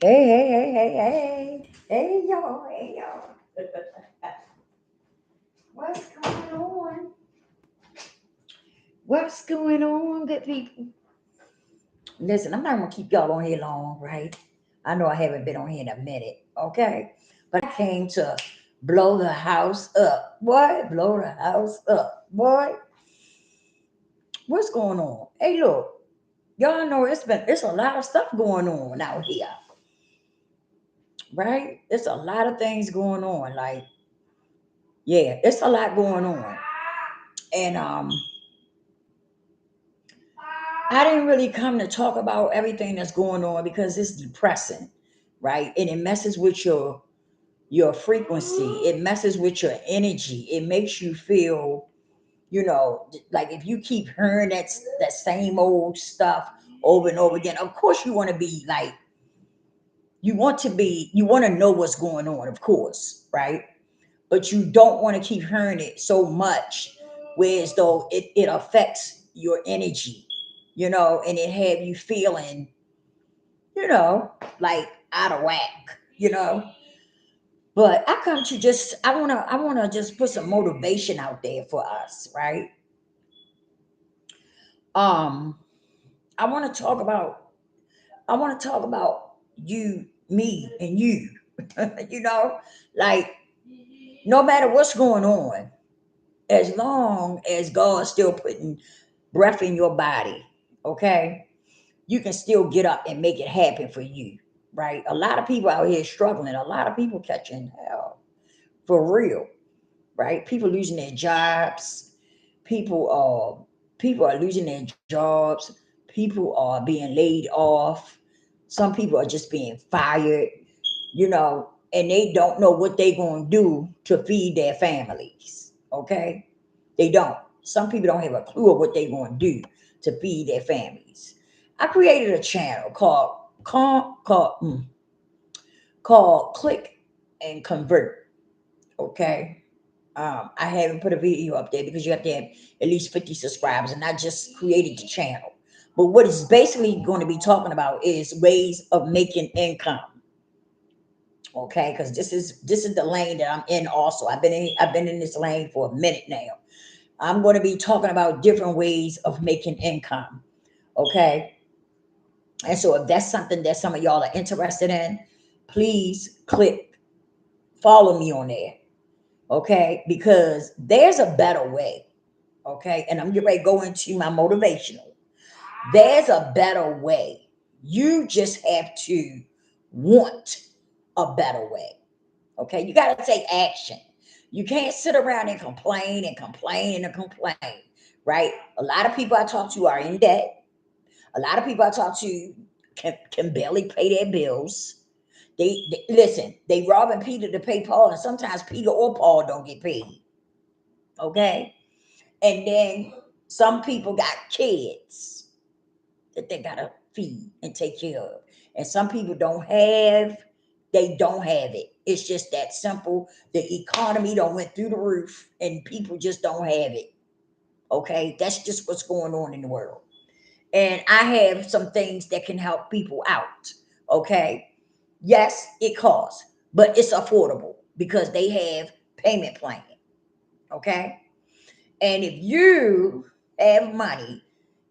Hey, hey, hey, hey, hey. Hey, y'all, hey, y'all. What's going on? What's going on, good people? Listen, I'm not going to keep y'all on here long, right? I know I haven't been on here in a minute, okay? But I came to blow the house up. What? Blow the house up. What? What's going on? Hey, look, y'all know it's a lot of stuff going on out here, right? It's a lot of things going on. Like, yeah, it's a lot going on. And I didn't really come to talk about everything that's going on because it's depressing, right? And it messes with your frequency. It messes with your energy. It makes you feel, like if you keep hearing that same old stuff over and over again. Of course, you want to be like you want to know what's going on, of course, right? But you don't want to keep hearing it so much, whereas though it affects your energy, and it have you feeling, like out of whack, But I come to just I wanna just put some motivation out there for us, right? Um, I wanna talk about you, me, and you. you know, like no matter what's going on, as long as God's still putting breath in your body, okay, you can still get up and make it happen for you, right? A lot of people out here struggling, a lot of people catching hell for real, right? People losing their jobs, people are losing their jobs, people are being laid off, some people are just being fired, and they don't know what they're going to do to feed their families, okay? They don't. Some people don't have a clue of what they're going to do to feed their families. I created a channel called Click and Convert, okay? I haven't put a video up there because you have to have at least 50 subscribers, and I just created the channel. But what it's basically going to be talking about is ways of making income. Okay, because this is the lane that I'm in. Also, I've been in this lane for a minute now. I'm going to be talking about different ways of making income. Okay, and so if that's something that some of y'all are interested in, please click follow me on there. Okay, because there's a better way. Okay, and I'm getting ready to go into my motivational. There's a better way. You just have to want a better way. Okay, you got to take action. You can't sit around and complain and complain and complain, right? A lot of people I talk to are in debt. A lot of people I talk to can barely pay their bills. They listen. They robbing Peter to pay Paul, and sometimes Peter or Paul don't get paid. Okay, and then some people got kids that they gotta feed and take care of. And some people don't have it. It's just that simple. The economy don't went through the roof and people just don't have it. Okay. That's just what's going on in the world. And I have some things that can help people out. Okay. Yes, it costs, but it's affordable because they have payment plan. Okay. And if you have money,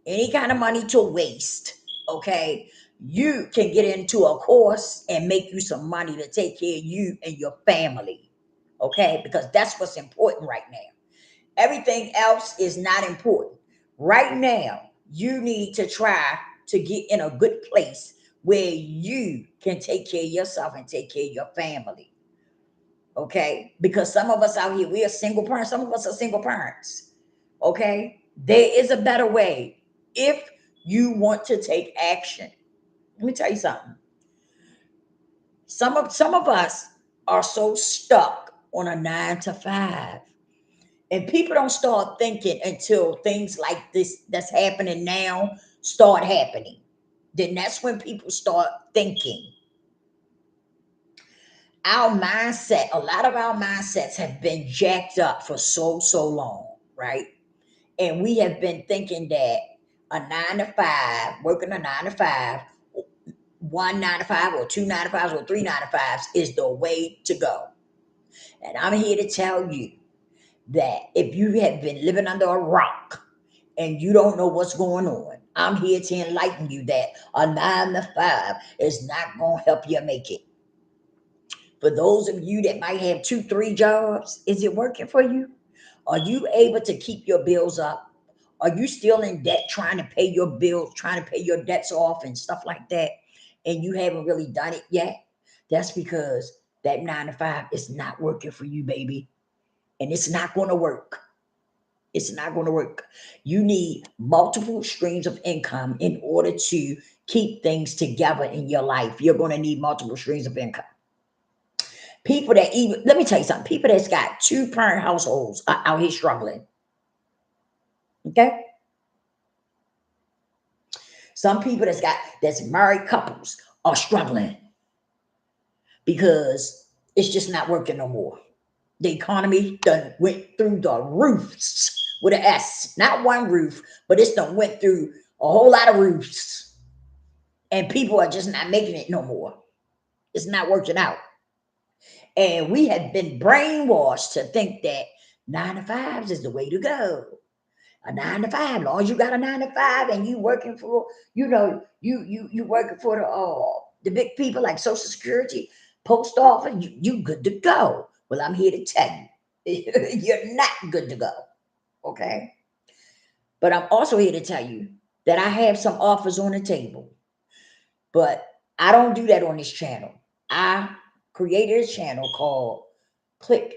any kind of money to waste, okay, you can get into a course and make you some money to take care of you and your family, okay, because that's what's important right now. Everything else is not important. Right now, you need to try to get in a good place where you can take care of yourself and take care of your family, okay? Because some of us out here, we are single parents, some of us are single parents, okay? There is a better way if you want to take action. Let me tell you something. Some of us are so stuck on a 9 to 5. And people don't start thinking until things like this that's happening now start happening. Then that's when people start thinking. Our mindset, a lot of our mindsets have been jacked up for so long, right? And we have been thinking that a 9 to 5, working a 9 to 5, one 9 to 5 or two 9 to 5s or three 9 to 5s is the way to go. And I'm here to tell you that if you have been living under a rock and you don't know what's going on, I'm here to enlighten you that a 9 to 5 is not going to help you make it. For those of you that might have 2, 3 jobs, is it working for you? Are you able to keep your bills up? Are you still in debt trying to pay your bills, trying to pay your debts off and stuff like that? And you haven't really done it yet? That's because that 9 to 5 is not working for you, baby. And it's not going to work. It's not going to work. You need multiple streams of income in order to keep things together in your life. You're going to need multiple streams of income. People that even, let me tell you something, people that's got 2 parent households are out here struggling. Okay? Some people that's married couples are struggling because it's just not working no more. The economy done went through the roofs with an S. Not one roof, but it's done went through a whole lot of roofs. And people are just not making it no more. It's not working out. And we have been brainwashed to think that 9 to 5s is the way to go. A 9 to 5, as long as you got a 9 to 5 and you working for, you working for the big people like Social Security, Post Office, you good to go. Well, I'm here to tell you, you're not good to go. Okay. But I'm also here to tell you that I have some offers on the table. But I don't do that on this channel. I created a channel called Click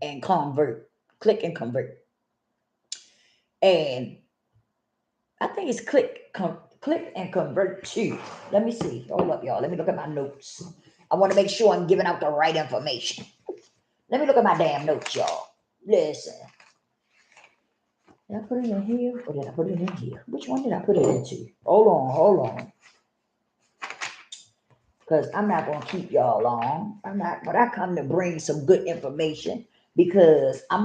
and Convert. Click and Convert. And I think it's Click and Convert 2. Let me see. Hold up, y'all. Let me look at my notes. I want to make sure I'm giving out the right information. Let me look at my damn notes, y'all. Listen. Did I put it in here or did I put it in here? Which one did I put it into? Hold on. Because I'm not going to keep y'all long. But I come to bring some good information because I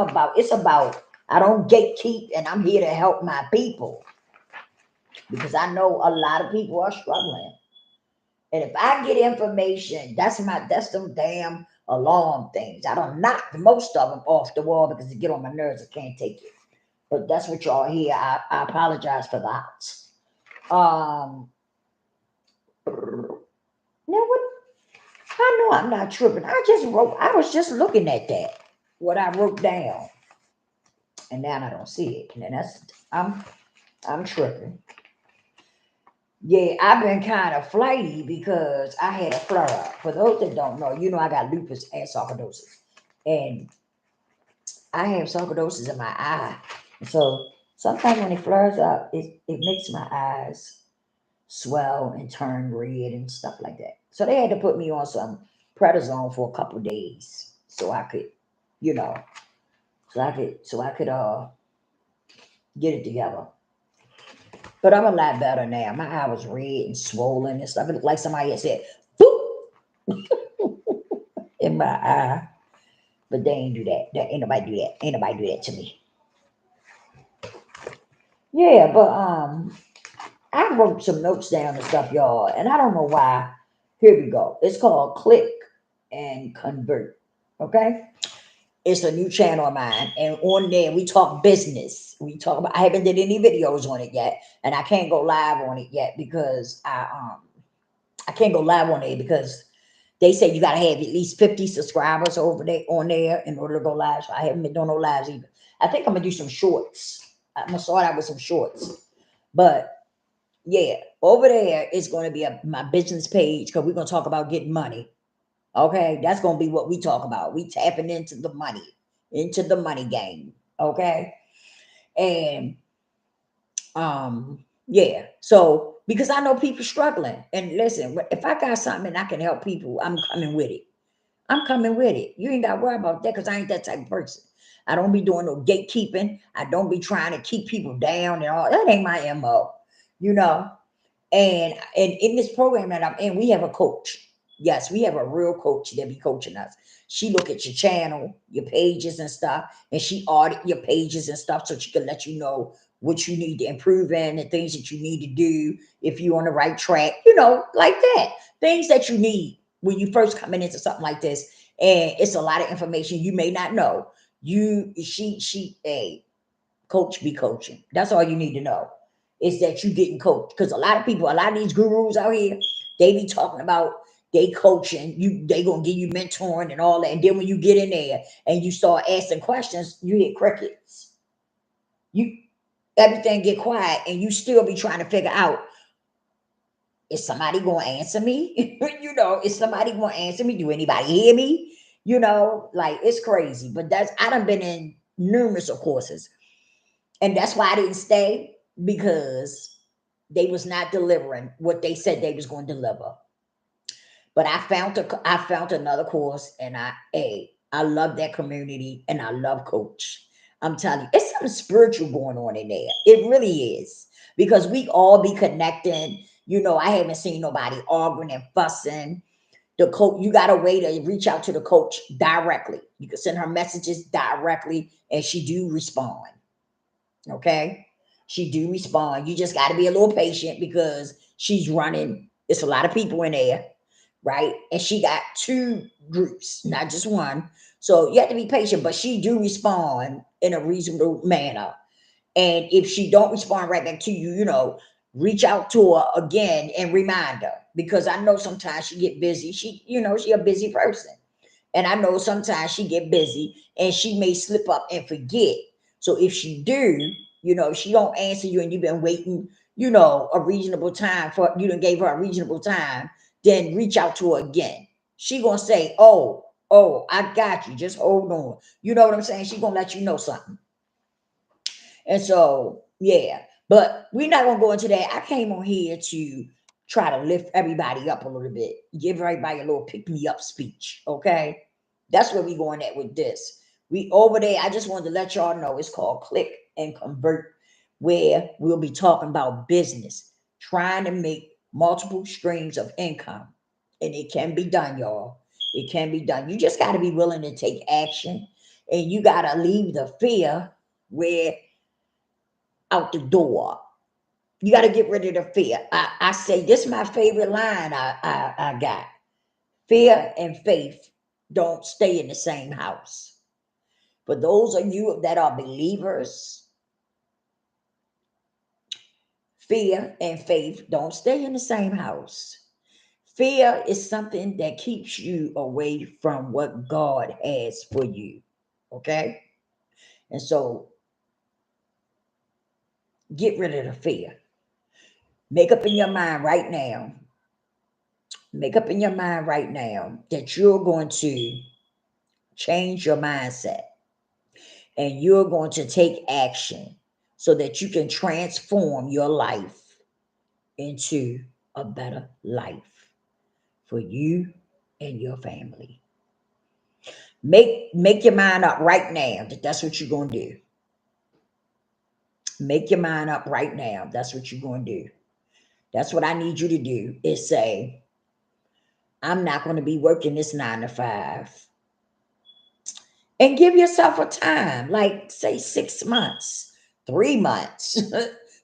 don't gatekeep and I'm here to help my people. Because I know a lot of people are struggling. And if I get information, that's them damn alarm things. I don't knock most of them off the wall because they get on my nerves. I can't take it. But that's what y'all hear. I apologize for that. Now what? I know I'm not tripping. I was just looking at that. What I wrote down. And now I don't see it. And I'm tripping. Yeah, I've been kind of flighty because I had a flare up. For those that don't know, I got lupus and sarcoidosis. And I have sarcoidosis in my eye. So sometimes when it flares up, it makes my eyes swell and turn red and stuff like that. So they had to put me on some prednisone for a couple days so I could, so I could get it together. But I'm a lot better now. My eye was red and swollen and stuff. It looked like somebody had said, "Boop," in my eye. But they ain't do that. Ain't nobody do that. Ain't nobody do that to me. Yeah, but I wrote some notes down and stuff, y'all, and I don't know why. Here we go. It's called Click and Convert. Okay? It's a new channel of mine, and on there we talk business. We talk about. I haven't did any videos on it yet, and I can't go live on it yet because I can't go live on it because they say you gotta have at least 50 subscribers over there on there in order to go live. So I haven't been doing no lives either. I think I'm gonna do some shorts. I'm gonna start out with some shorts, but yeah, over there is going to be my business page because we're going to talk about getting money. Okay, that's going to be what we talk about. We tapping into the money game. Okay, and yeah. So because I know people struggling, and listen, if I got something and I can help people, I'm coming with it. I'm coming with it. You ain't got to worry about that because I ain't that type of person. I don't be doing no gatekeeping. I don't be trying to keep people down and all. That ain't my MO. And in this program that I'm in, we have a coach. Yes, we have a real coach that be coaching us. She look at your channel, your pages and stuff, and she audit your pages and stuff so she can let you know what you need to improve in, and things that you need to do if you're on the right track, you know, like that. Things that you need when you first coming into something like this. And it's a lot of information you may not know. A coach be coaching. That's all you need to know is that you getting coached. Because a lot of people, a lot of these gurus out here, they be talking about they coaching you, they gonna give you mentoring and all that. And then when you get in there and you start asking questions, you hit crickets. You Everything get quiet and you still be trying to figure out, is somebody gonna answer me? You know, is somebody gonna answer me? Do anybody hear me? You know, like it's crazy. But that's I done been in numerous of courses. And that's why I didn't stay, because they was not delivering what they said they was going to deliver. But I found another course, and I love that community, and I love Coach. I'm telling you, it's something spiritual going on in there. It really is, because we all be connecting. You know, I haven't seen nobody arguing and fussing. The coach, you got a way to reach out to the coach directly. You can send her messages directly, and she do respond. Okay, she do respond. You just got to be a little patient, because she's running. It's a lot of people in there, right? And she got two groups, not just one. So you have to be patient, but she do respond in a reasonable manner. And if she don't respond right back to you, you know, reach out to her again and remind her, because I know sometimes she get busy. She, you know, she a busy person. And I know sometimes she get busy and she may slip up and forget. So if she do, you know, if she don't answer you and you've been waiting, you know, a reasonable time for you done gave her a reasonable time, then reach out to her again. She gonna say, oh, I got you. Just hold on. You know what I'm saying? She gonna let you know something. And so, yeah. But we're not gonna go into that. I came on here to try to lift everybody up a little bit, give everybody a little pick me up speech. Okay. That's where we going at with this. We over there. I just wanted to let y'all know it's called Click and Convert, where we'll be talking about business, trying to make multiple streams of income. And it can be done, y'all. It can be done. You just got to be willing to take action, and you got to leave the fear where out the door. You got to get rid of the fear. I say this is my favorite line I got. Fear and faith don't stay in the same house. For those of you that are believers, fear and faith don't stay in the same house. Fear is something that keeps you away from what God has for you. Okay? And so get rid of the fear. Make up in your mind right now. Make up in your mind right now that you're going to change your mindset, and you're going to take action so that you can transform your life into a better life for you and your family. Make your mind up right now that that's what you're going to do. Make your mind up right now. That's what you're going to do. That's what I need you to do, is say, I'm not going to be working this 9 to 5. And give yourself a time, like say 6 months, 3 months.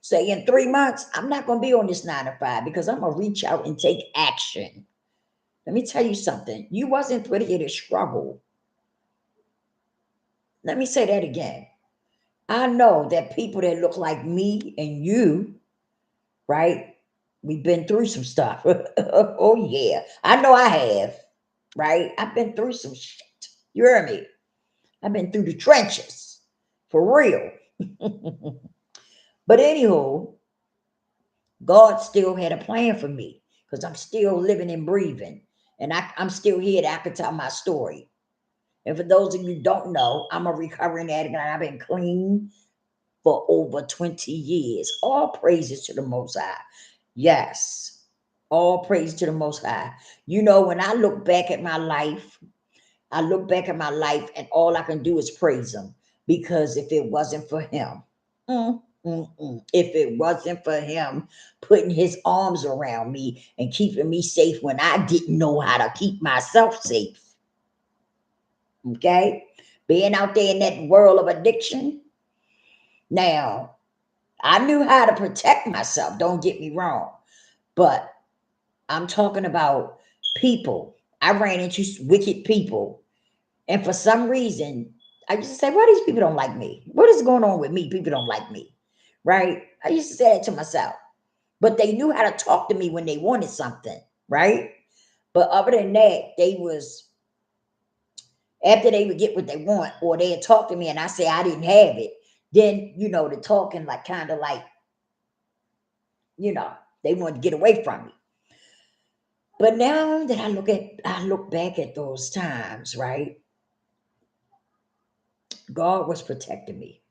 Say in 3 months, I'm not going to be on this 9 to 5, because I'm going to reach out and take action. Let me tell you something. You wasn't put here to struggle. Let me say that again. I know that people that look like me and you, right? We've been through some stuff. Oh, yeah. I know I have, right? I've been through some shit. You hear me? I've been through the trenches, for real. But anywho, God still had a plan for me, because I'm still living and breathing. And I'm still here that I can tell my story. And for those of you who don't know, I'm a recovering addict, and I've been clean for over 20 years. All praises to the Most High. Yes, all praise to the Most High. You know, when I look back at my life, and all I can do is praise him, because if it wasn't for him, if it wasn't for him putting his arms around me and keeping me safe when I didn't know how to keep myself safe, okay, being out there in that world of addiction. Now, I knew how to protect myself, don't get me wrong. But I'm talking about people. I ran into wicked people. And for some reason, I used to say, why these people don't like me? What is going on with me? People don't like me. Right? I used to say that to myself. But they knew how to talk to me when they wanted something. Right? But other than that, they was, after they would get what they want, or they'd talk to me and I say I didn't have it, then, the talking like kind of like, you know, they wanted to get away from me. But now that I look back at those times, right? God was protecting me.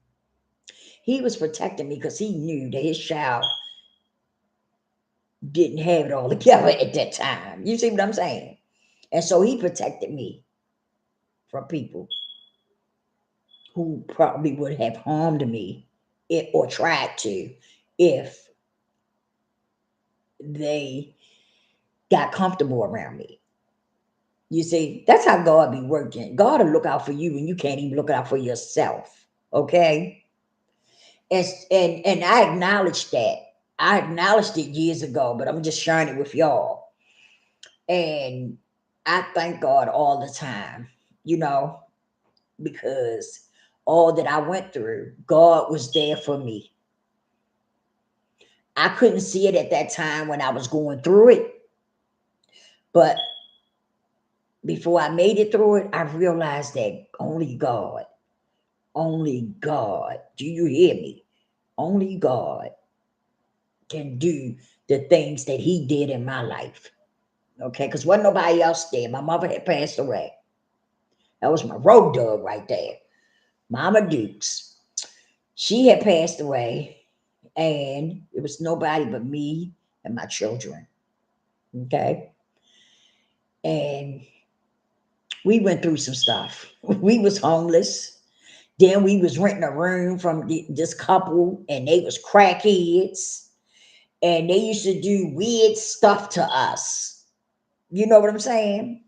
He was protecting me because he knew that his child didn't have it all together at that time. You see what I'm saying? And so he protected me from people who probably would have harmed me or tried to if they got comfortable around me. You see, that's how God be working. God will look out for you when you can't even look out for yourself. Okay? And I acknowledged that. I acknowledged it years ago, but I'm just sharing it with y'all. And I thank God all the time, you know, because all that I went through, God was there for me. I couldn't see it at that time when I was going through it, but before I made it through it, I realized that only God, do you hear me? Only God can do the things that he did in my life. Okay, because wasn't nobody else there. My mother had passed away. That was my road dog right there. Mama Dukes. She had passed away, and it was nobody but me and my children. Okay. And we went through some stuff. We was homeless. Then we was renting a room from this couple, and they was crackheads, and they used to do weird stuff to us. You know what I'm saying?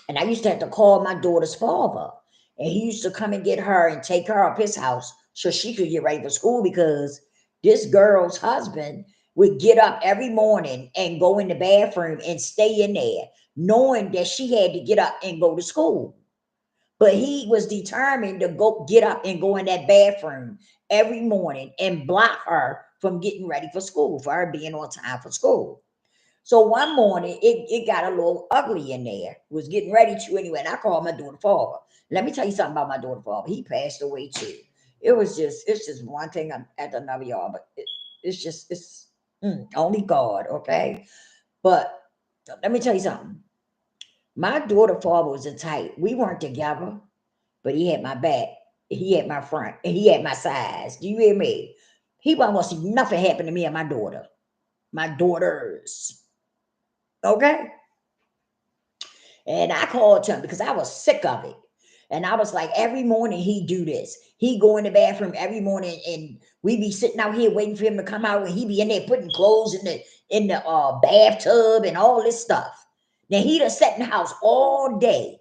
And I used to have to call my daughter's father, and he used to come and get her and take her up his house so she could get ready for school, because this girl's husband would get up every morning and go in the bathroom and stay in there, knowing that she had to get up and go to school. But he was determined to go get up and go in that bathroom every morning and block her from getting ready for school, for her being on time for school. So one morning, it got a little ugly in there. Was getting ready to anyway, and I called my daughter father. Let me tell you something about my daughter father. He passed away too. It's just one thing after another, y'all. But it's only God, okay? But let me tell you something. My daughter father was a type. We weren't together, but he had my back. He had my front, and he had my size. Do you hear me? He wasn't want to see nothing happen to me and my daughter. My daughters. Okay? And I called him because I was sick of it. And I was like, every morning he do this. He go in the bathroom every morning, and we be sitting out here waiting for him to come out, and he be in there putting clothes in the bathtub and all this stuff. Now he done sat in the house all day.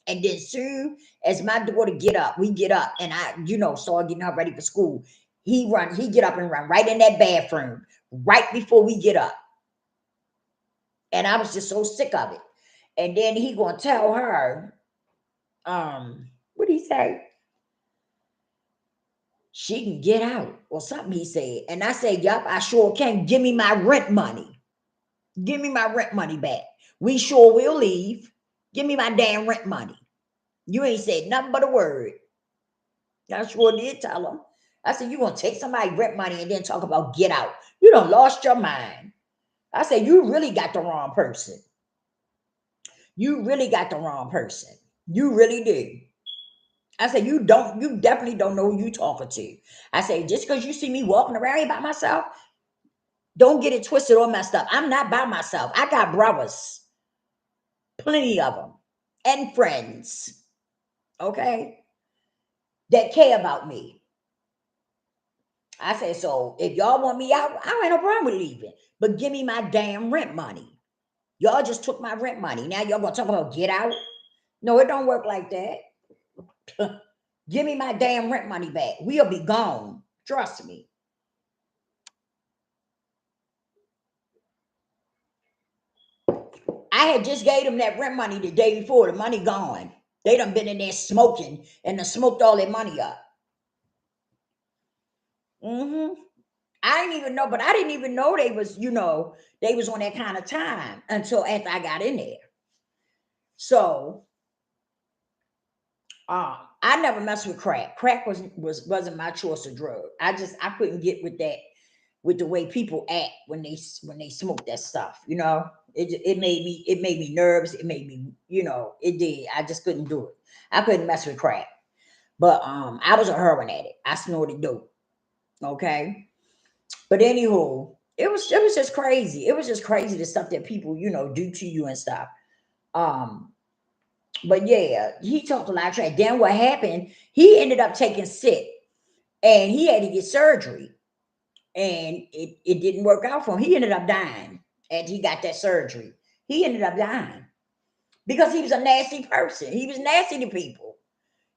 And then soon as my daughter get up, we get up, and I, start getting her ready for school. He get up and run right in that bathroom right before we get up. And I was just so sick of it. And then he gonna tell her, what did he say? She can get out or something, he said. And I said, yup, I sure can. Give me my rent money. Give me my rent money back. We sure will leave. Give me my damn rent money. You ain't said nothing but a word. I sure did tell him. I said, you gonna take somebody's rent money and then talk about get out. You done lost your mind. I said, you really got the wrong person. You really got the wrong person. You really do. I said, you definitely don't know who you talking to. I said, just because you see me walking around here by myself, don't get it twisted or messed up. I'm not by myself. I got brothers, plenty of them, and friends, okay, that care about me. I said, so if y'all want me out, I ain't no problem with leaving, but give me my damn rent money. Y'all just took my rent money. Now y'all gonna talk about get out? No, it don't work like that. Give me my damn rent money back. We'll be gone. Trust me. I had just gave them that rent money the day before. The money gone. They done been in there smoking and done smoked all their money up. I didn't even know, but I didn't even know they was, they was on that kind of time until after I got in there. So I never messed with crack. Crack wasn't my choice of drug. I couldn't get with that, with the way people act when they smoke that stuff. It made me nervous. It made me, it did. I just couldn't do it. I couldn't mess with crack. But I was a heroin addict. I snorted dope. Okay. But anywho, it was just crazy. It was just crazy the stuff that people, do to you and stuff. But yeah, he talked a lot of trash. Then what happened? He ended up taking sick, and he had to get surgery, and it didn't work out for him. He ended up dying after he got that surgery. He ended up dying because he was a nasty person. He was nasty to people.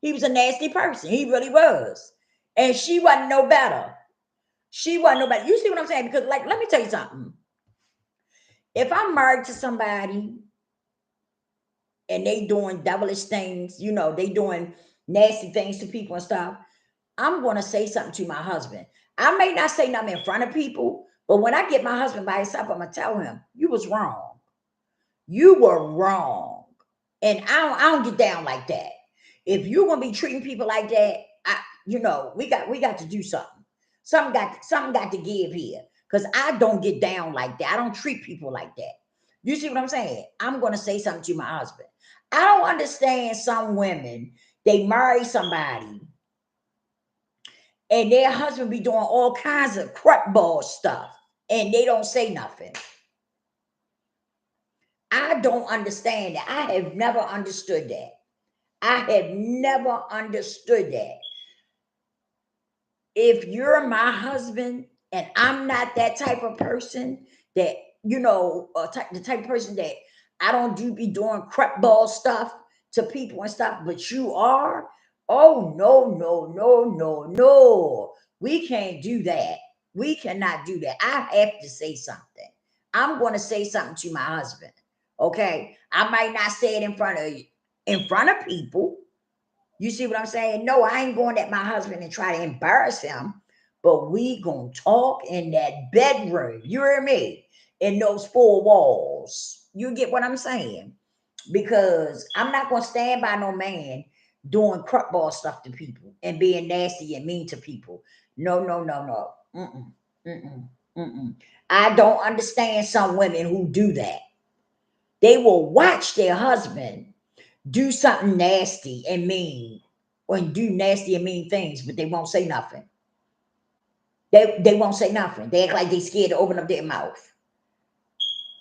He was a nasty person. He really was. And she wasn't no better. She wasn't no better. You see what I'm saying? Because, like, let me tell you something. If I'm married to somebody and they doing devilish things, they doing nasty things to people and stuff, I'm going to say something to my husband. I may not say nothing in front of people, but when I get my husband by himself, I'm going to tell him, you was wrong. You were wrong. And I don't get down like that. If you're going to be treating people like that, we got to do something. Something got to give here, because I don't get down like that. I don't treat people like that. You see what I'm saying? I'm going to say something to my husband. I don't understand some women, they marry somebody and their husband be doing all kinds of crap ball stuff and they don't say nothing. I don't understand that. I have never understood that. I have never understood that. If you're my husband and I'm not that type of person that, the type of person that I don't be doing crap ball stuff to people and stuff, but you are, oh, no, no, no, no, no. We can't do that. We cannot do that. I have to say something. I'm going to say something to my husband. Okay. I might not say it in front of people. You see what I'm saying? No, I ain't going at my husband and try to embarrass him, but we gonna talk in that bedroom. You hear me? In those four walls. You get what I'm saying? Because I'm not gonna stand by no man doing crap ball stuff to people and being nasty and mean to people. No, no, no, no. Mm-mm, mm-mm, mm-mm. I don't understand some women who do that. They will watch their husband do something nasty and mean, or do nasty and mean things, but they won't say nothing. They won't say nothing. They act like they scared to open up their mouth.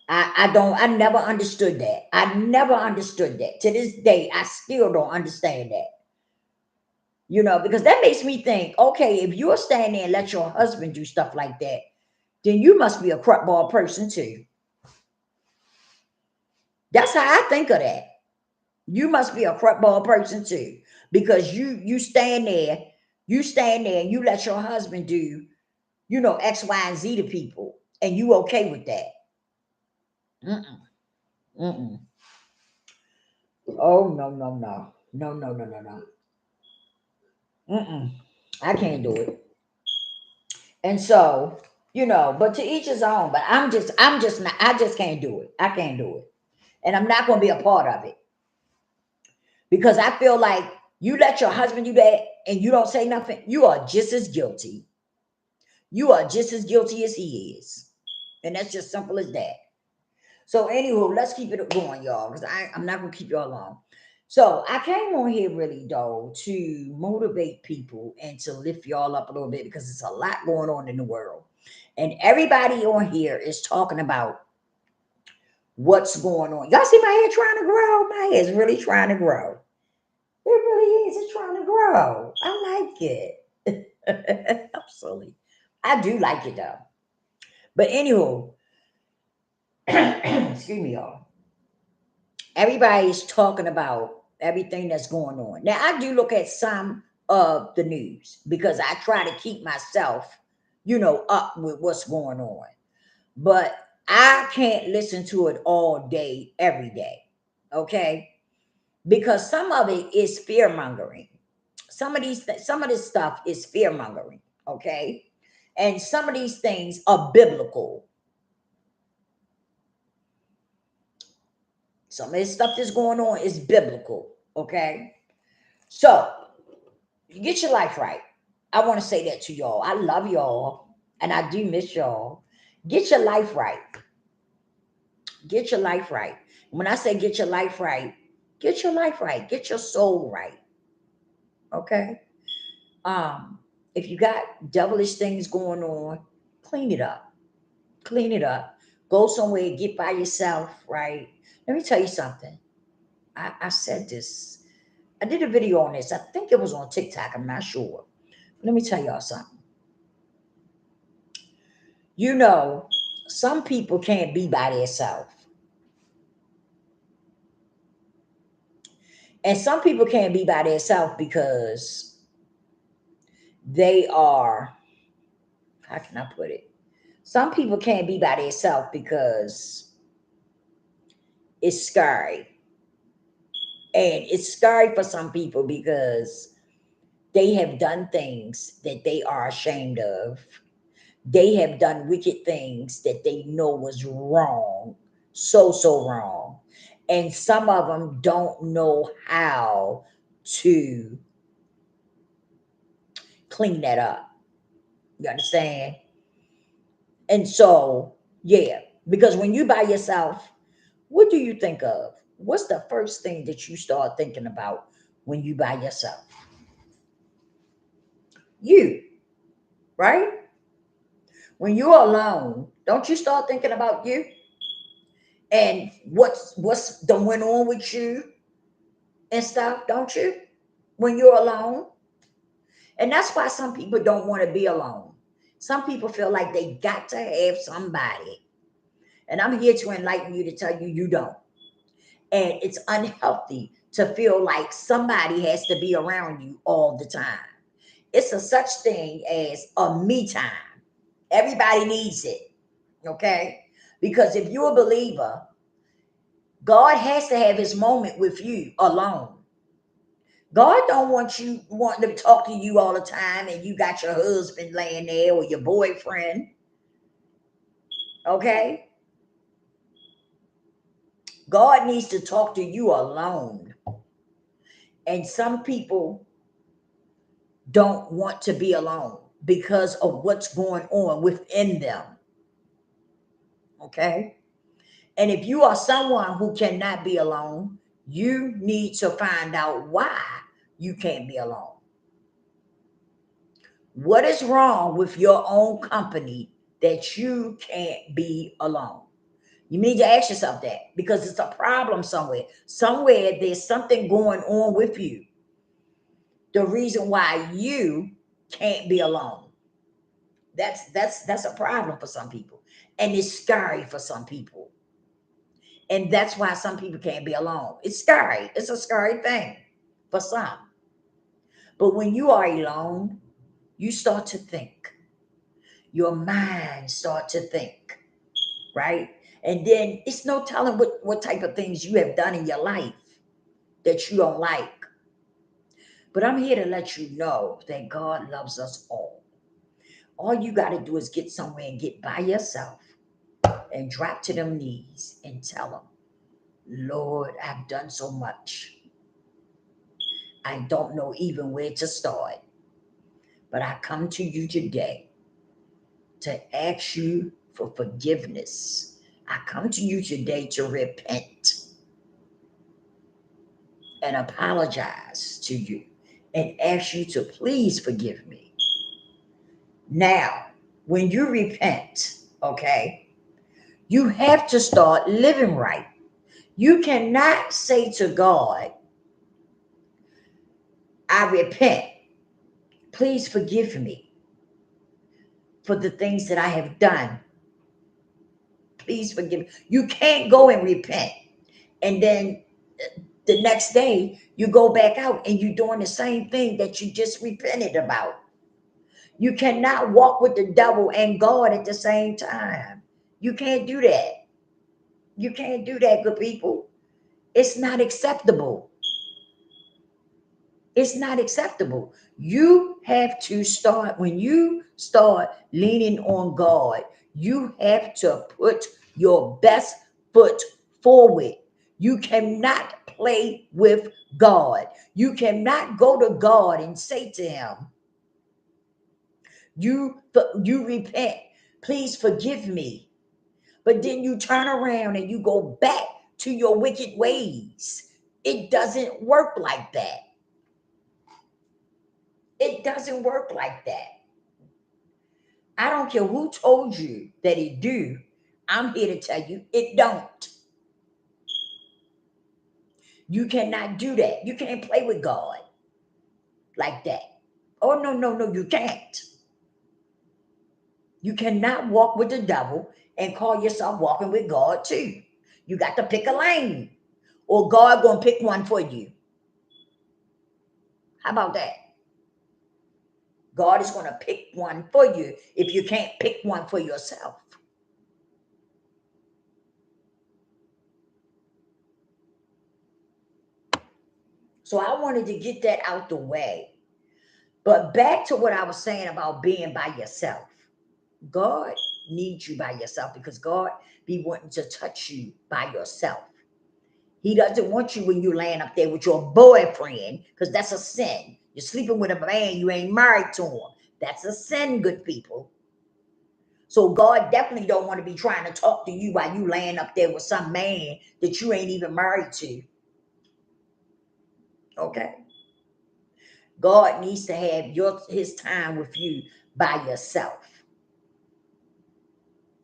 I never understood that. I never understood that. To this day, I still don't understand that. Because that makes me think, okay, if you're standing there and let your husband do stuff like that, then you must be a crapball person too. That's how I think of that. You must be a crapball person too, because you stand there and you let your husband do, X, Y, and Z to people, and you okay with that. Mm-mm. Mm-mm. Oh, no, no, no. No, no, no, no, no. Mm-mm. I can't do it. And so, but to each his own. But I'm just not, I just can't do it. I can't do it. And I'm not going to be a part of it. Because I feel like you let your husband do that and you don't say nothing, you are just as guilty. You are just as guilty as he is. And that's just simple as that. So anywho, let's keep it going, y'all, because I'm not going to keep y'all long. So I came on here really, though, to motivate people and to lift y'all up a little bit, because there's a lot going on in the world. And everybody on here is talking about what's going on. Y'all see my hair trying to grow? My hair is really trying to grow. It really is. It's trying to grow. I like it. I'm silly. I do like it, though. But anywho, excuse me, y'all. Everybody's talking about everything that's going on. Now, I do look at some of the news because I try to keep myself, up with what's going on. But I can't listen to it all day, every day. Okay? Because some of it is fear mongering. Some of this stuff is fear mongering. Okay? And some of these things are biblical. Some of this stuff that's going on is biblical. Okay? So, get your life right. I want to say that to y'all. I love y'all and I do miss y'all. Get your life right. Get your life right. When I say get your life right, get your life right. Get your soul right. Okay? Um, if you got devilish things going on, clean it up. Clean it up. Go somewhere, get by yourself, right? Let me tell you something. I said this. I did a video on this. I think it was on TikTok. I'm not sure. Let me tell y'all something. You know, some people can't be by themselves. And some people can't be by themselves because they are, how can I put it? Some people can't be by themselves because it's scary. And it's scary for some people because they have done things that they are ashamed of. They have done wicked things that they know was wrong, so wrong. And some of them don't know how to clean that up. You understand? And so, yeah, because when you by yourself, what do you think of? What's the first thing that you start thinking about when you by yourself? You, right? When you're alone, don't you start thinking about you and what's done went on with you and stuff, don't you? When you're alone. And that's why some people don't want to be alone. Some people feel like they got to have somebody. And I'm here to enlighten you to tell you you don't. And it's unhealthy to feel like somebody has to be around you all the time. It's a such thing as a me time. Everybody needs it, okay? Because if you're a believer, God has to have his moment with you alone. God don't want you wanting to talk to you all the time and you got your husband laying there or your boyfriend, okay? God needs to talk to you alone. And some people don't want to be alone because of what's going on within them. Okay? And if you are someone who cannot be alone, you need to find out why you can't be alone. What is wrong with your own company that you can't be alone? You need to ask yourself that because it's a problem somewhere. Somewhere there's something going on with you. The reason why you can't be alone. That's a problem for some people. And it's scary for some people. And that's why some people can't be alone. It's scary. It's a scary thing for some. But when you are alone, you start to think. Your mind start to think, right? And then it's no telling what type of things you have done in your life that you don't like. But I'm here to let you know that God loves us all. All you got to do is get somewhere and get by yourself and drop to them knees and tell them, Lord, I've done so much. I don't know even where to start. But I come to you today to ask you for forgiveness. I come to you today to repent and apologize to you and ask you to please forgive me. Now, when you repent, okay, you have to start living right. You cannot say to God, I repent. Please forgive me for the things that I have done. Please forgive me. You can't go and repent. And then the next day, you go back out and you're doing the same thing that you just repented about. You cannot walk with the devil and God at the same time. You can't do that. You can't do that, good people. It's not acceptable. It's not acceptable. You have to start, when you start leaning on God, you have to put your best foot forward. You cannot play with God. You cannot go to God and say to him, you repent, please forgive me. But then you turn around and you go back to your wicked ways. It doesn't work like that. It doesn't work like that. I don't care who told you that it do. I'm here to tell you it don't. You cannot do that. You can't play with God like that. Oh, no, no, no, you can't. You cannot walk with the devil and call yourself walking with God too. You got to pick a lane, or God gonna pick one for you. How about that? God is gonna pick one for you if you can't pick one for yourself. So I wanted to get that out the way. But back to what I was saying about being by yourself. God needs you by yourself because God be wanting to touch you by yourself. He doesn't want you when you're laying up there with your boyfriend, because that's a sin. You're sleeping with a man, you ain't married to him. That's a sin, good people. So God definitely don't want to be trying to talk to you while you laying up there with some man that you ain't even married to. Okay? God needs to have his time with you by yourself.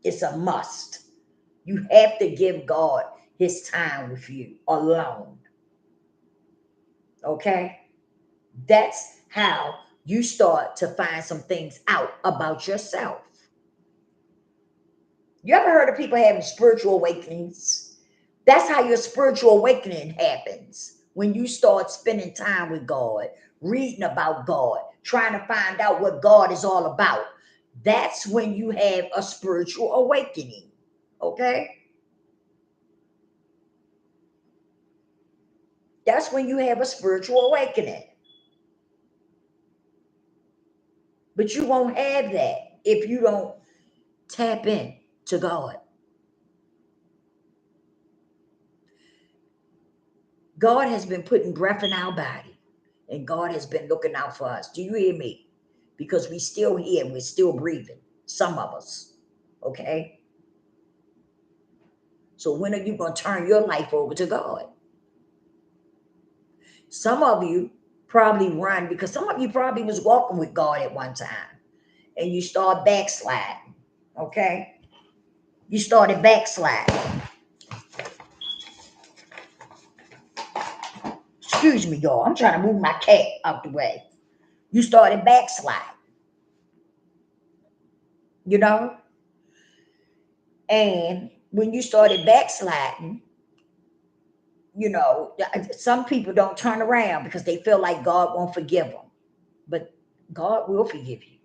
It's a must. You have to give God his time with you alone. Okay? That's how you start to find some things out about yourself. You ever heard of people having spiritual awakenings? That's how your spiritual awakening happens. When you start spending time with God, reading about God, trying to find out what God is all about. That's when you have a spiritual awakening. Okay? That's when you have a spiritual awakening. But you won't have that if you don't tap in to God. God has been putting breath in our body, and God has been looking out for us. Do you hear me? Because we still here, we're still breathing. Some of us. Okay? So when are you going to turn your life over to God? Some of you probably run because some of you probably was walking with God at one time and you start backsliding. Okay? You started backsliding. Excuse me, y'all. I'm trying to move my cat out the way. You started backsliding. You know? And when you started backsliding, some people don't turn around because they feel like God won't forgive them. But God will forgive you.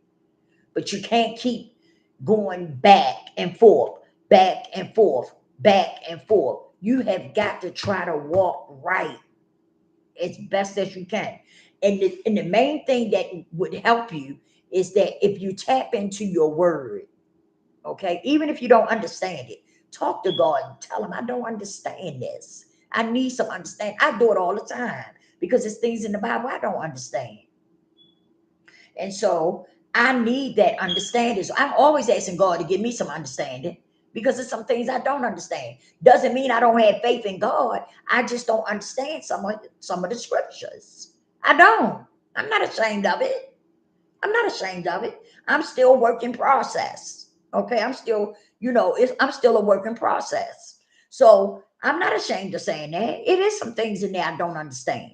But you can't keep going back and forth, back and forth, back and forth. You have got to try to walk right as best as you can. And the main thing that would help you is that if you tap into your word, okay, even if you don't understand it, talk to God and tell him, I don't understand this. I need some understanding. I do it all the time because there's things in the Bible I don't understand. And so I need that understanding. So I'm always asking God to give me some understanding because there's some things I don't understand. Doesn't mean I don't have faith in God. I just don't understand some of the scriptures. I don't. I'm not ashamed of it. I'm not ashamed of it. I'm still a work in process. Okay. I'm still, I'm still a work in process. So I'm not ashamed of saying that. It is some things in there I don't understand.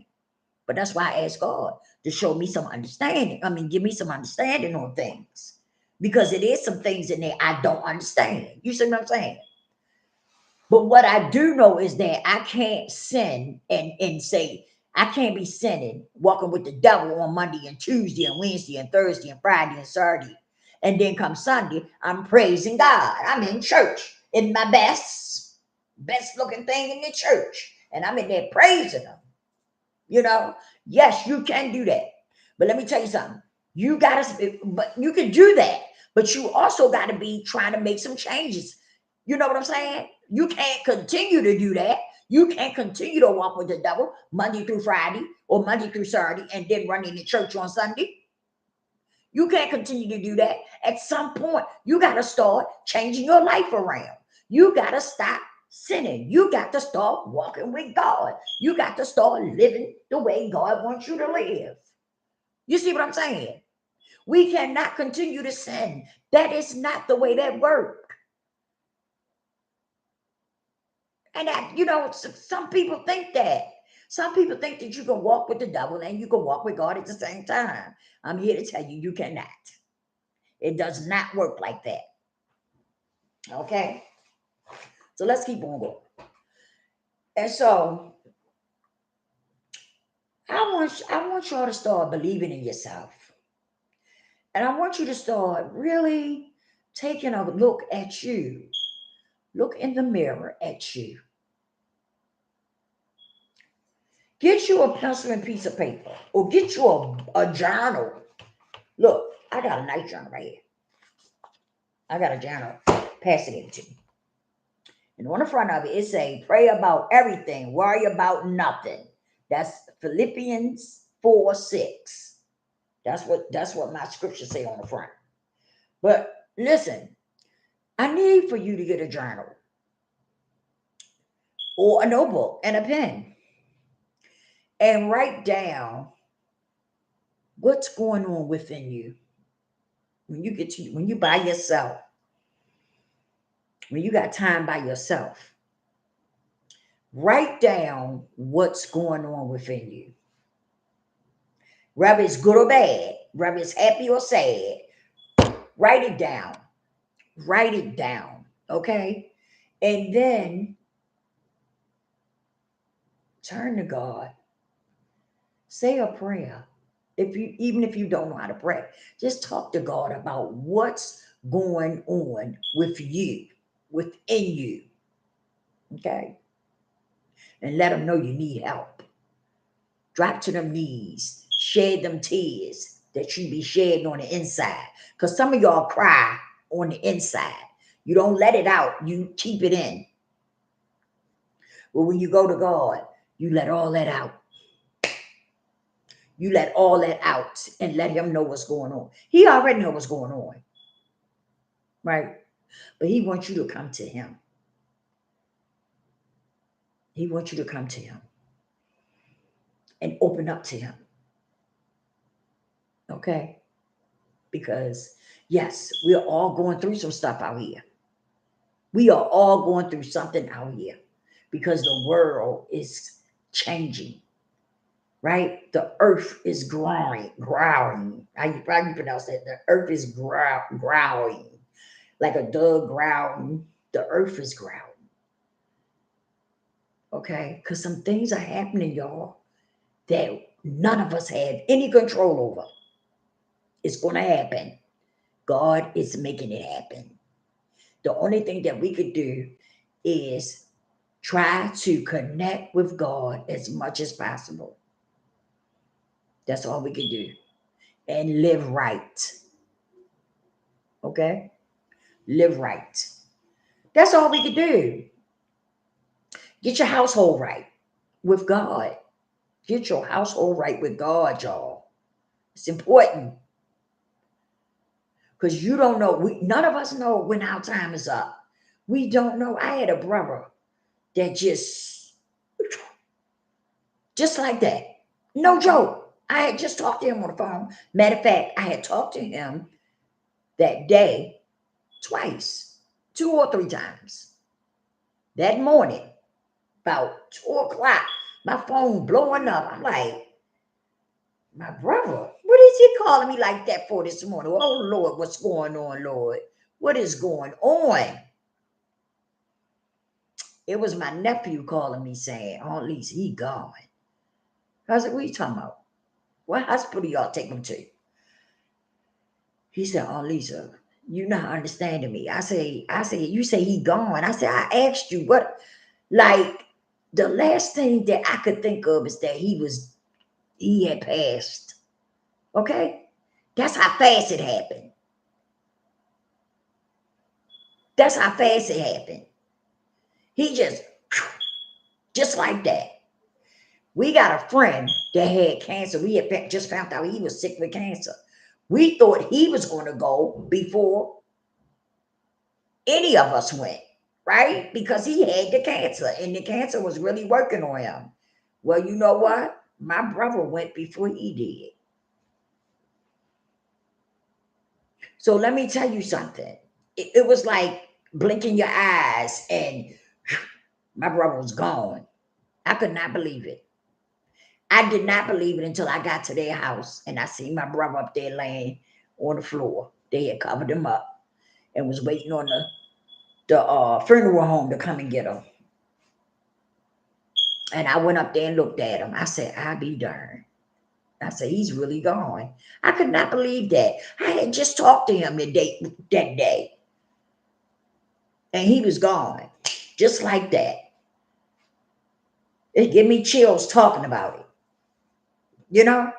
But that's why I ask God to show me some understanding. I mean, give me some understanding on things. Because it is some things in there I don't understand. You see what I'm saying? But what I do know is that I can't sin and say, I can't be sinning, walking with the devil on Monday and Tuesday and Wednesday and Thursday and Friday and Saturday And then come Sunday, I'm praising God. I'm in church in my best looking thing in the church. And I'm in there praising him. Yes, you can do that. But let me tell you something. But you can do that. But you also got to be trying to make some changes. You know what I'm saying? You can't continue to do that. You can't continue to walk with the devil Monday through Friday or Monday through Saturday and then run into church on Sunday. You can't continue to do that. At some point, you got to start changing your life around. You got to stop sinning. You got to start walking with God. You got to start living the way God wants you to live. You see what I'm saying? We cannot continue to sin. That is not the way that works. And some people think that. Some people think that you can walk with the devil and you can walk with God at the same time. I'm here to tell you, you cannot. It does not work like that. Okay? So let's keep on going. And so I want y'all to start believing in yourself. And I want you to start really taking a look at you. Look in the mirror at you. Get you a pencil and piece of paper, or get you a journal. Look, I got a nice journal right here. I got a journal. Pass it in to me. And on the front of it say, pray about everything, worry about nothing. That's Philippians 4:6. That's what my scriptures say on the front. But listen, I need for you to get a journal or a notebook and a pen and write down what's going on within you when you by yourself, when you got time by yourself. Write down what's going on within you. Whether it's good or bad, whether it's happy or sad, write it down. Write it down, okay? And then turn to God. Say a prayer. Even if you don't know how to pray, just talk to God about what's going on with you, within you, okay? And let him know you need help. Drop to them knees, shed them tears that you be shedding on the inside. Because some of y'all cry on the inside. You don't let it out. You keep it in. But when you go to God, you let all that out. You let all that out and let him know what's going on. He already knows what's going on. Right? But he wants you to come to him. He wants you to come to him and open up to him. Okay? Because, yes, we're all going through some stuff out here. We are all going through something out here because the world is changing. Right? The earth is growling. How you probably pronounce that? The earth is growling. Like a dog growling. The earth is growling. Okay? Because some things are happening, y'all, that none of us have any control over. It's going to happen. God is making it happen. The only thing that we could do is try to connect with God as much as possible. That's all we can do. And live right. Okay? Live right. That's all we can do. Get your household right with God. Get your household right with God, y'all. It's important. Because you don't know. None of us know when our time is up. We don't know. I had a brother that just like that. No joke. I had just talked to him on the phone. Matter of fact, I had talked to him that day twice, 2 or 3 times. That morning, about 2 o'clock, my phone blowing up. I'm like, my brother, what is he calling me like that for this morning? Oh, Lord, what's going on, Lord? What is going on? It was my nephew calling me saying, oh, at least he gone. I was like, what are you talking about? What hospital y'all take him to? He said, "Oh, Lisa, you're not understanding me." I say, you say he gone. I said, I asked you what, like, the last thing that I could think of is that he had passed. Okay? That's how fast it happened. That's how fast it happened. He just like that. We got a friend that had cancer. We had just found out he was sick with cancer. We thought he was going to go before any of us went, right? Because he had the cancer and the cancer was really working on him. Well, you know what? My brother went before he did. So let me tell you something. It was like blinking your eyes and my brother was gone. I could not believe it. I did not believe it until I got to their house and I seen my brother up there laying on the floor. They had covered him up and was waiting on the funeral home to come and get him. And I went up there and looked at him. I said, "I be darned." I said, "He's really gone." I could not believe that. I had just talked to him that day, and he was gone, just like that. It gave me chills talking about it, you know?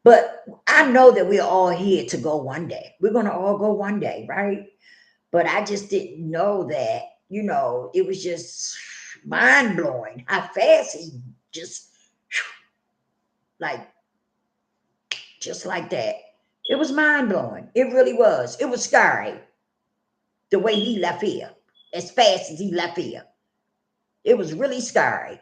But I know that we're all here to go one day. We're going to all go one day, right? But I just didn't know that, it was just mind blowing how fast he just, like, just like that. It was mind blowing. It really was. It was scary the way he left here, as fast as he left here. It was really scary.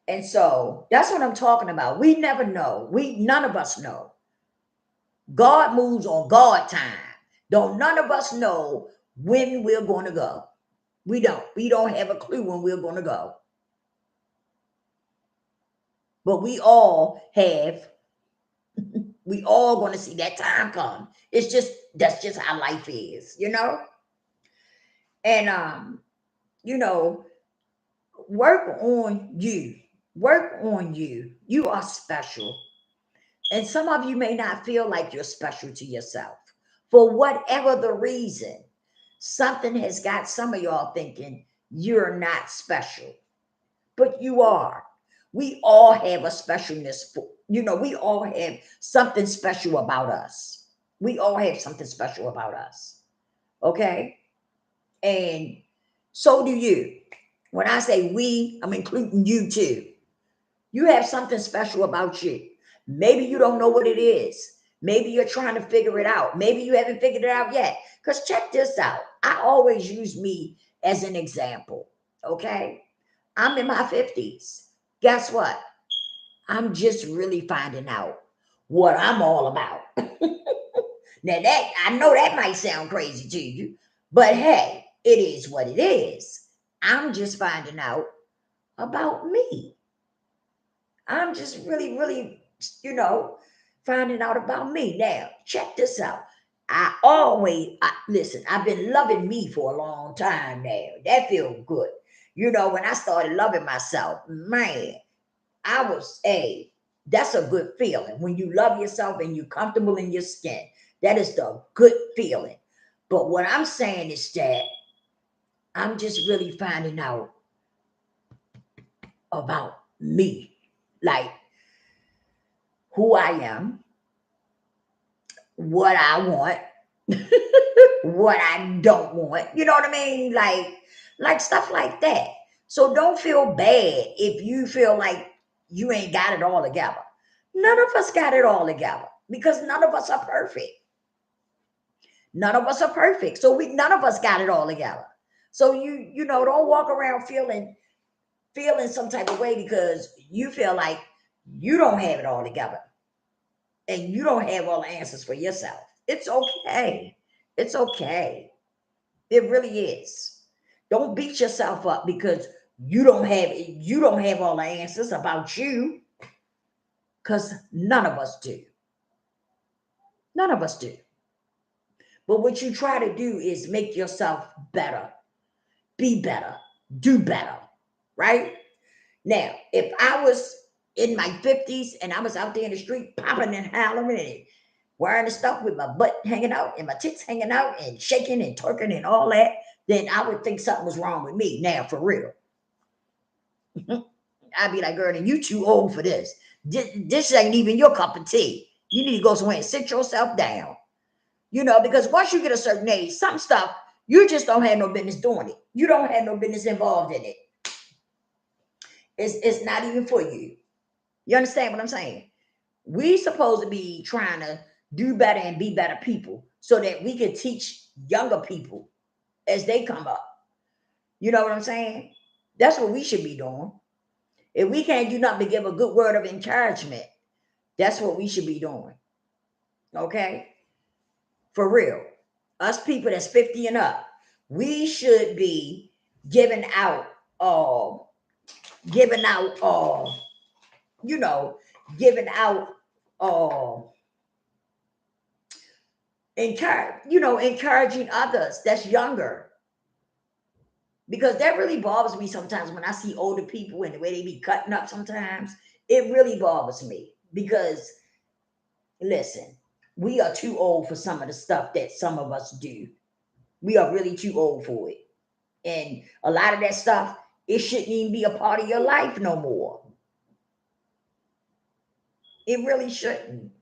And so that's what I'm talking about. We never know. None of us know. God moves on God time. Don't none of us know when we're going to go. We don't. We don't have a clue when we're going to go. But we all going to see that time come. That's just how life is, And you know, work on you. Work on you. You are special. And some of you may not feel like you're special to yourself. For whatever the reason, something has got some of y'all thinking you're not special, but you are. We all have a specialness. We all have something special about us. We all have something special about us. Okay? And so do you. When I say we, I'm including you too. You have something special about you. Maybe you don't know what it is. Maybe you're trying to figure it out. Maybe you haven't figured it out yet. Because check this out. I always use me as an example. Okay? I'm in my 50s. Guess what? I'm just really finding out what I'm all about. Now that I know that might sound crazy to you, but hey, it is what it is. I'm just finding out about me. I'm just really, really, finding out about me. Now, check this out. Listen, I've been loving me for a long time now. That feels good. When I started loving myself, man, that's a good feeling. When you love yourself and you're comfortable in your skin, that is the good feeling. But what I'm saying is that I'm just really finding out about me, like who I am, what I want, what I don't want. You know what I mean? Like stuff like that. So don't feel bad if you feel like you ain't got it all together. None of us got it all together because none of us are perfect. None of us are perfect. So none of us got it all together. So don't walk around feeling some type of way because you feel like you don't have it all together and you don't have all the answers for yourself. It's okay. It's okay. It really is. Don't beat yourself up because you don't have all the answers about you, because none of us do. None of us do. But what you try to do is make yourself better, be better, do better, right? Now, if I was in my 50s and I was out there in the street popping and hollering wearing the stuff with my butt hanging out and my tits hanging out and shaking and twerking and all that, then I would think something was wrong with me. Now, for real. I'd be like, girl, then you too old for this. This ain't even your cup of tea. You need to go somewhere and sit yourself down. Because once you get a certain age, some stuff, you just don't have no business doing it. You don't have no business involved in it. It's not even for you. You understand what I'm saying? We supposed to be trying to do better and be better people so that we can teach younger people as they come up. You know what I'm saying? That's what we should be doing. If we can't do nothing but give a good word of encouragement, that's what we should be doing. Okay? For real. Us people that's 50 and up, we should be giving out giving out you know, giving out encouraging others that's younger. Because that really bothers me sometimes when I see older people and the way they be cutting up sometimes. It really bothers me because, listen, we are too old for some of the stuff that some of us do. We are really too old for it. And a lot of that stuff, it shouldn't even be a part of your life no more. It really shouldn't.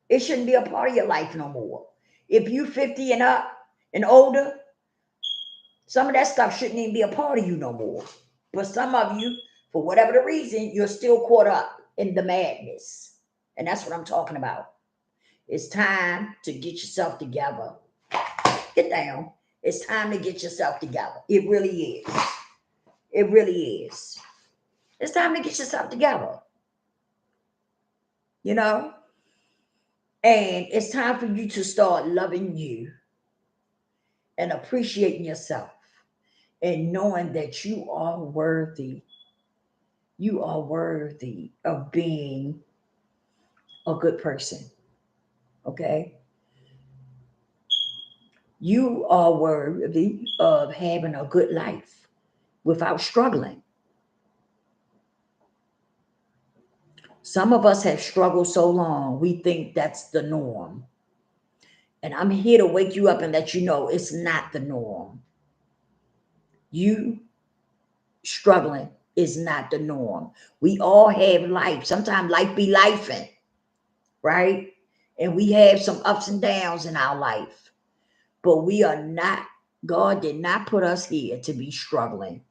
It shouldn't be a part of your life no more. If you 50 and up and older, some of that stuff shouldn't even be a part of you no more. But some of you, for whatever the reason, you're still caught up in the madness. And that's what I'm talking about. It's time to get yourself together. Get down. It's time to get yourself together. It really is. It really is. It's time to get yourself together. And it's time for you to start loving you and appreciating yourself and knowing that you are worthy. You are worthy of being a good person. Okay? You are worthy of having a good life without struggling. Some of us have struggled so long, we think that's the norm. And I'm here to wake you up and let you know it's not the norm. You struggling is not the norm. We all have life. Sometimes life be lifing, right? And we have some ups and downs in our life. But we are not, God did not put us here to be struggling.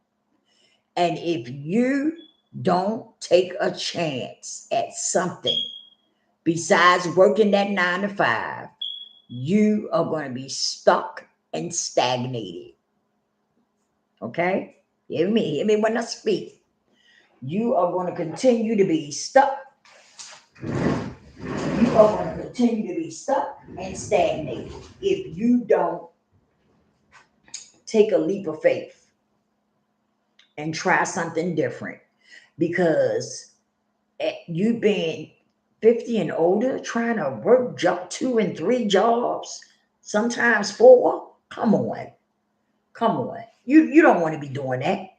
And if you don't take a chance at something besides working that 9 to 5, you are going to be stuck and stagnated. Okay? Hear me when I speak. You are going to continue to be stuck. You are going to continue to be stuck and stagnated if you don't take a leap of faith and try something different. Because you've been 50 and older trying to work 2 and 3 jobs, sometimes 4. Come on. You don't want to be doing that.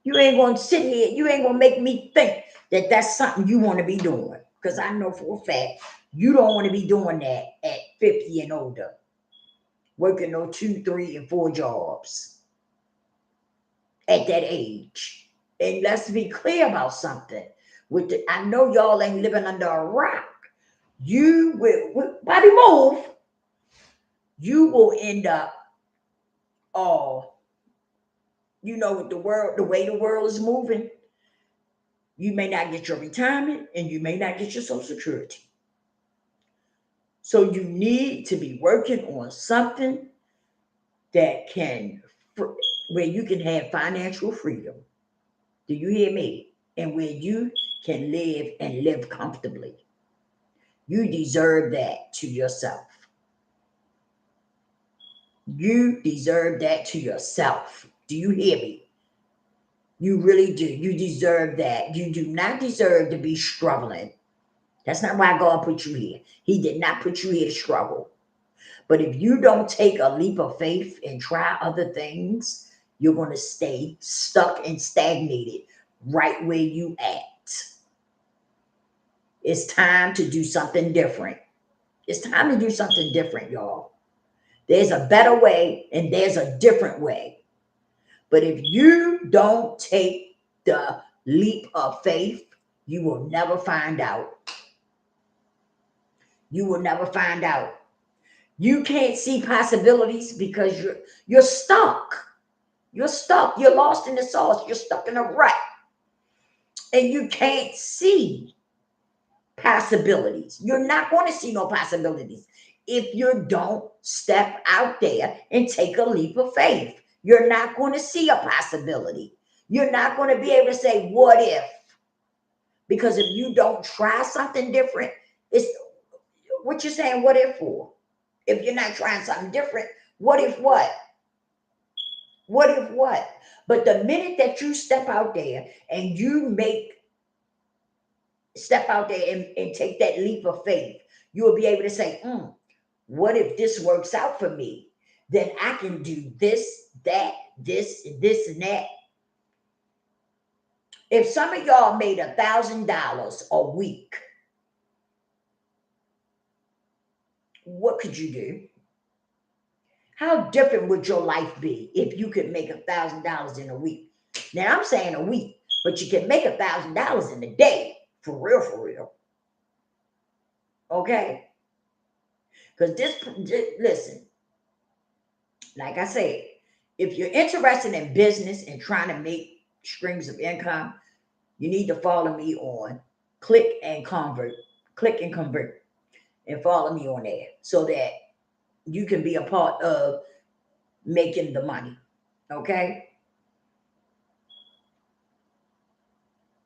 You ain't going to sit here. You ain't going to make me think that that's something you want to be doing. Because I know for a fact you don't want to be doing that at 50 and older. Working no 2, 3, and 4 jobs at that age. And let's be clear about something. I know y'all ain't living under a rock. You will, body move, you will end up with the way the world is moving, you may not get your retirement and you may not get your Social Security. So you need to be working on something that where you can have financial freedom. Do you hear me? And where you can live and live comfortably. You deserve that to yourself. You deserve that to yourself. Do you hear me? You really do. You deserve that. You do not deserve to be struggling. That's not why God put you here. He did not put you here to struggle. But if you don't take a leap of faith and try other things, you're going to stay stuck and stagnated right where you at. It's time to do something different. It's time to do something different, y'all. There's a better way and there's a different way. But if you don't take the leap of faith, you will never find out. You will never find out. You can't see possibilities because you're stuck. You're stuck. You're lost in the sauce. You're stuck in a rut. And you can't see possibilities. You're not going to see no possibilities if you don't step out there and take a leap of faith. You're not going to see a possibility. You're not going to be able to say, what if? Because if you don't try something different, it's what you're saying, what if for? If you're not trying something different, what if what? What if what? But the minute that you step out there and step out there and take that leap of faith, you will be able to say, what if this works out for me? Then I can do this, that, this, and that. If some of y'all made $1,000 a week, what could you do? How different would your life be if you could make $1,000 in a week? Now I'm saying a week, but you can make $1,000 in a day, for real. Okay? Because listen, like I said, if you're interested in business and trying to make streams of income, you need to follow me on Click and Convert, and follow me on there so that you can be a part of making the money. Okay?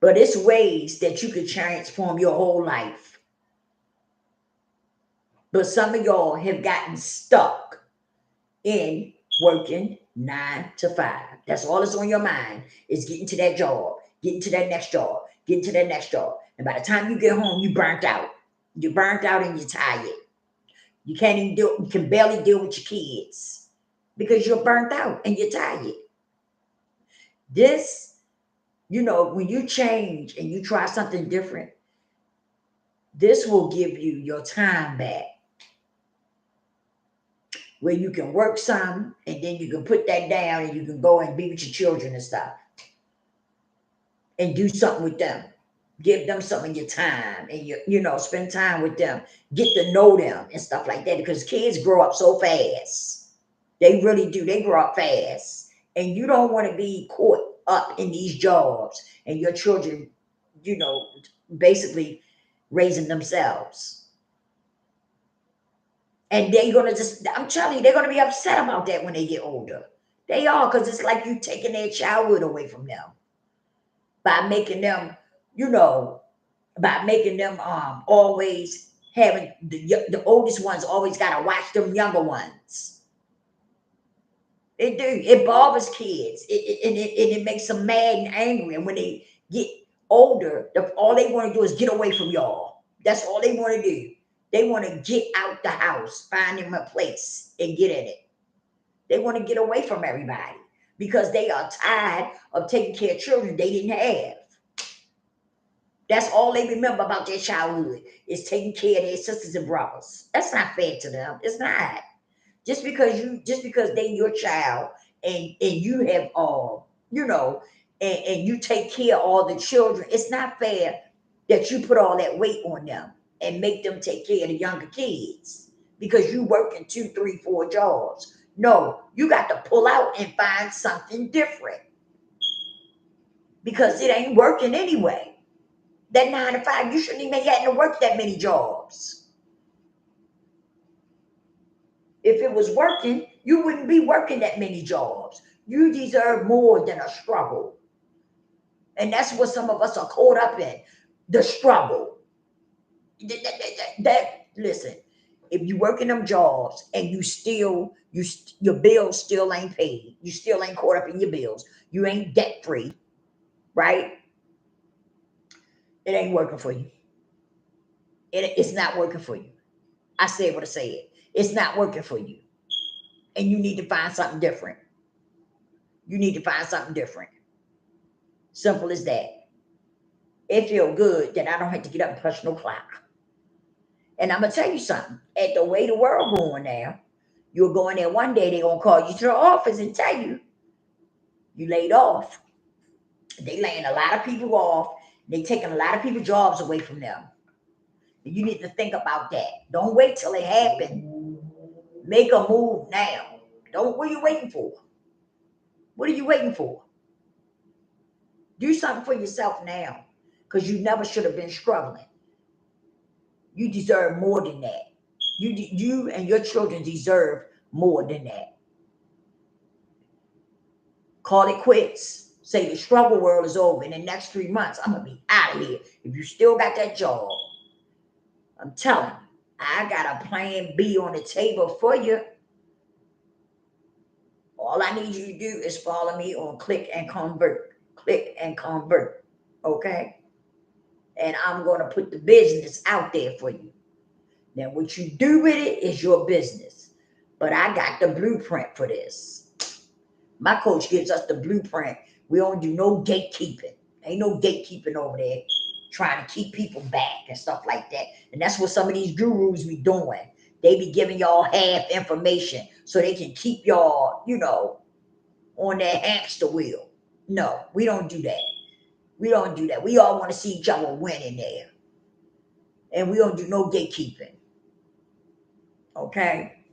But it's ways that you could transform your whole life. But some of y'all have gotten stuck in working 9 to 5. That's all that's on your mind is getting to that job, getting to that next job, getting to that next job. And by the time you get home, you burnt out. You're burnt out and you're tired. You can't even you can barely deal with your kids because you're burnt out and you're tired. This, when you change and you try something different, this will give you your time back. Where you can work some and then you can put that down and you can go and be with your children and stuff. And do something with them. Give them some of your time and spend time with them. Get to know them and stuff like that because kids grow up so fast. They really do. They grow up fast. And you don't want to be caught up in these jobs and your children, basically raising themselves. And they're going to I'm telling you, they're going to be upset about that when they get older. They are, because it's like you taking their childhood away from them. By making them, always having the oldest ones always got to watch them younger ones. It do. It bothers kids. It makes them mad and angry. And when they get older, all they want to do is get away from y'all. That's all they want to do. They want to get out the house, find them a place, and get in it. They want to get away from everybody because they are tired of taking care of children they didn't have. That's all they remember about their childhood is taking care of their sisters and brothers. That's not fair to them. It's not. Just because they your child and you have and you take care of all the children, it's not fair that you put all that weight on them and make them take care of the younger kids because you working 2, 3, 4 jobs. No, you got to pull out and find something different because it ain't working anyway. That 9 to 5, you shouldn't even have to work that many jobs. If it was working, you wouldn't be working that many jobs. You deserve more than a struggle. And that's what some of us are caught up in, the struggle. Listen, if you work in them jobs and your bills still ain't paid, you still ain't caught up in your bills, you ain't debt free, right? It ain't working for you. It's not working for you. I said what I said. It's not working for you. And you need to find something different. You need to find something different. Simple as that. It feels good that I don't have to get up and punch no clock. And I'm gonna tell you something. At the way the world going now, you're going there one day, they're gonna call you to the office and tell you you laid off. They laying a lot of people off. They taking a lot of people jobs away from them. You need to think about that. Don't wait till it happens. Make a move now. Don't. What are you waiting for? What are you waiting for? Do something for yourself now, because you never should have been struggling. You deserve more than that. You and your children deserve more than that. Call it quits. Say the struggle world is over. In the next 3 months, I'm gonna be out of here. If you still got that job, I'm telling you, I got a plan B on the table for you. All I need you to do is follow me on Click and Convert. Click and Convert. Okay? And I'm going to put the business out there for you. Now, what you do with it is your business. But I got the blueprint for this. My coach gives us the blueprint. We don't do no gatekeeping. Ain't no gatekeeping over there trying to keep people back and stuff like that. And that's what some of these gurus be doing. They be giving y'all half information so they can keep y'all, on that hamster wheel. No, we don't do that. We don't do that. We all want to see each other win in there. And we don't do no gatekeeping. Okay?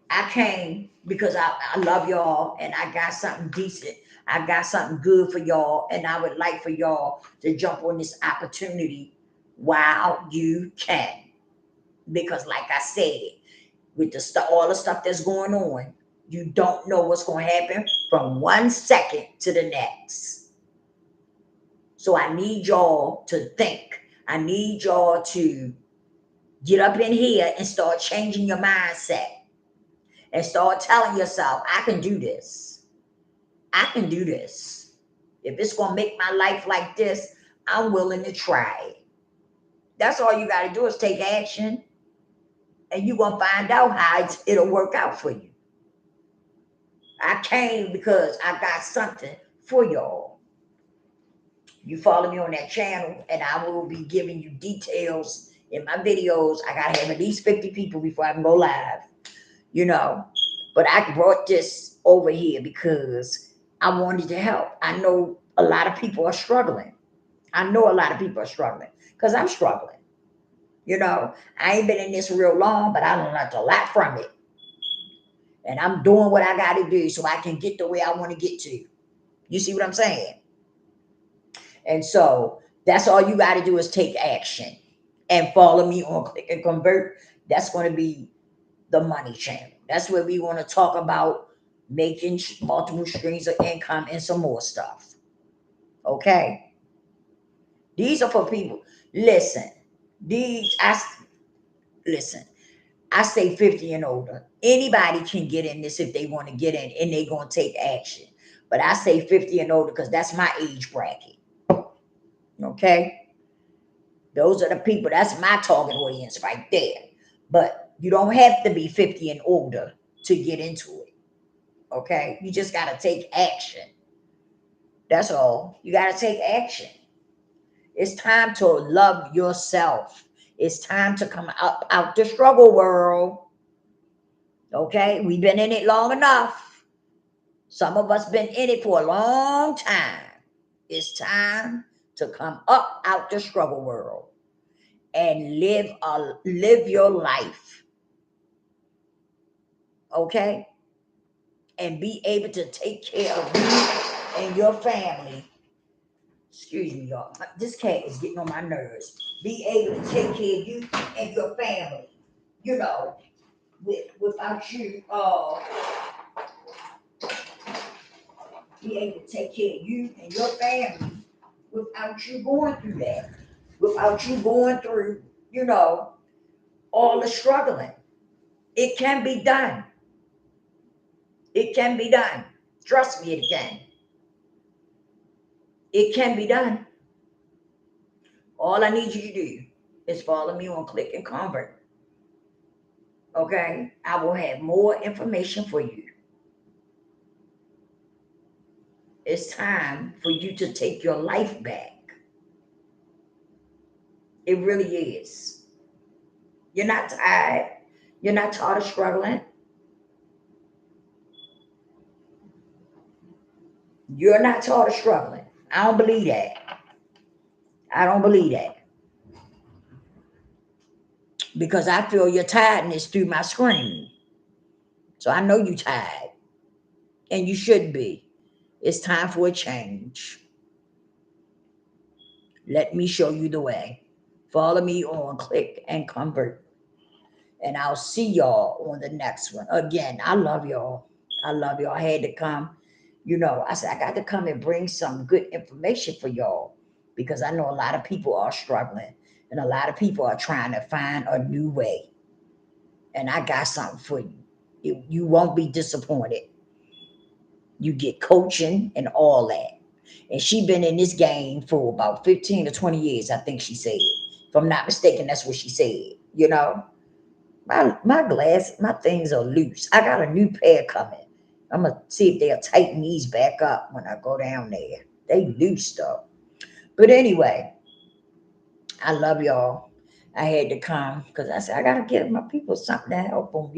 I came because I love y'all and I got something decent. I got something good for y'all. And I would like for y'all to jump on this opportunity while you can. Because like I said, with all the stuff that's going on, you don't know what's going to happen from 1 second to the next. So I need y'all to think. I need y'all to get up in here and start changing your mindset and start telling yourself, I can do this. I can do this. If it's going to make my life like this, I'm willing to try it. That's all you got to do is take action, and you're going to find out how it'll work out for you. I came because I got something for y'all. You follow me on that channel, and I will be giving you details in my videos. I got to have at least 50 people before I can go live, But I brought this over here because I wanted to help. I know a lot of people are struggling. I know a lot of people are struggling because I'm struggling. I ain't been in this real long, but I learned a lot from it. And I'm doing what I got to do so I can get the way I want to get to. You see what I'm saying? And so that's all you got to do is take action and follow me on Click and Convert. That's going to be the money channel. That's where we want to talk about making multiple streams of income and some more stuff. Okay? These are for people. Listen, I say 50 and older. Anybody can get in this if they want to get in and they're going to take action. But I say 50 and older because that's my age bracket. Okay? Those are the people, that's my target audience right there. But you don't have to be 50 and older to get into it. Okay? You just got to take action. That's all. You got to take action. It's time to love yourself. It's time to come up out the struggle world. Okay? We've been in it long enough. Some of us been in it for a long time. It's time to come up out the struggle world and live your life. Okay? And be able to take care of you and your family. Excuse me, y'all. This cat is getting on my nerves. Be able to take care of you and your family. Without you, be able to take care of you and your family without you going through that. Without you going through, all the struggling. It can be done. It can be done. Trust me, it can. It can be done. All I need you to do is follow me on Click and Convert. Okay? I will have more information for you. It's time for you to take your life back. It really is. You're not tired. You're not tired of struggling. You're not tired of struggling. I don't believe that. I don't believe that because I feel your tiredness through my screen. So I know you tired, and you should be. It's time for a change. Let me show you the way. Follow me on Click and Convert, and I'll see y'all on the next one. Again, I love y'all. I love y'all. I had to come. I said I got to come and bring some good information for y'all because I know a lot of people are struggling and a lot of people are trying to find a new way. And I got something for you. You won't be disappointed. You get coaching and all that. And she been in this game for about 15 to 20 years, I think she said. If I'm not mistaken, that's what she said. My things are loose. I got a new pair coming. I'm gonna see if they'll tighten these back up when I go down there. They loose though. But anyway, I love y'all. I had to come because I said I gotta give my people something to help them.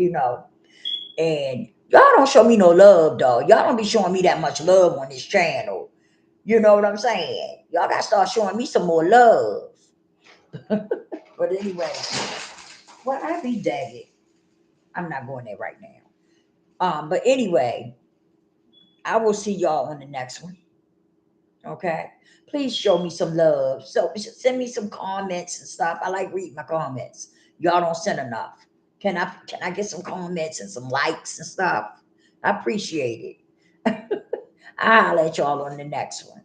And y'all don't show me no love, dog. Y'all don't be showing me that much love on this channel. You know what I'm saying? Y'all gotta start showing me some more love. But anyway, well, I be dagged. I'm not going there right now. But anyway, I will see y'all on the next one. Okay. Please show me some love. So send me some comments and stuff. I like reading my comments. Y'all don't send enough. Can I get some comments and some likes and stuff? I appreciate it. I'll let y'all on the next one.